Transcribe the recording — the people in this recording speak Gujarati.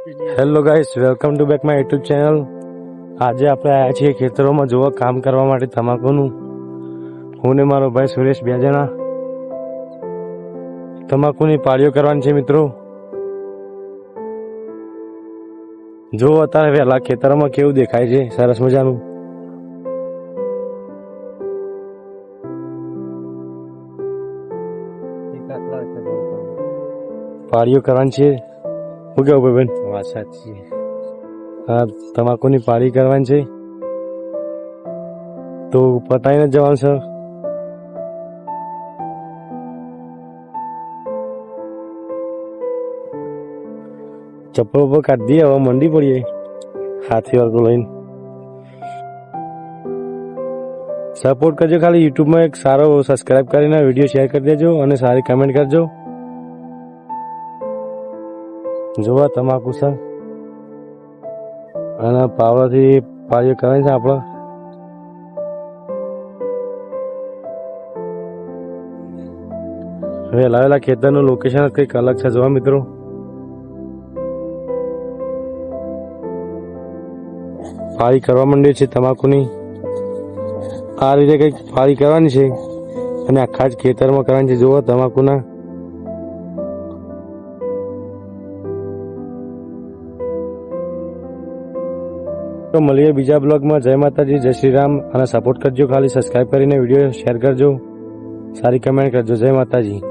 Hello guys, welcome to back my YouTube channel. આજે આપણે આવ્યા છીએ ખેતરોમાં જોવા કામ કરવા માટે તમાકુનું। હું ને મારો ભાઈ સુરેશ બે જણા તમાકુની પાળીઓ કરવાની છે મિત્રો। જો અત્યારે વહેલા ખેતરોમાં કેવું દેખાય છે, સરસ મજાનું। પાળીઓ કરવાની છે। શું કેવું ભાઈ? વાત સાચી। હા, તમાકુની પાળી કરવાની છે તો પતાઈને જવાનું છે। ચપ્પલ ઉપર કાઢી દઈએ, હવે મંડી પડીએ હાથી વર્ગો લઈને। સપોર્ટ કરજો, ખાલી યુટ્યુબમાં એક સારો સબસ્ક્રાઈબ કરીને વિડીયો શેર કરી દેજો અને સારી કમેન્ટ કરજો। જોવા તમાકુ છે અને પાવડાથી પાળીઓ કરવાની છે આપણે। વહેલા ખેતરનું લોકેશન કંઈક અલગ છે જોવા મિત્રો। પાળી કરવા માંડીએ છીએ તમાકુની। આ રીતે કંઈક પાળી કરવાની છે અને આખા જ ખેતરમાં કરવાની છે જોવા તમાકુના। તો મળીએ બીજા બ્લોગમાં। જય માતાજી, જય શ્રી રામ અને સપોર્ટ કરજો, ખાલી સબસ્ક્રાઈબ કરીને વિડીયો શેર કરજો, સારી કમેન્ટ કરજો। જય માતાજી।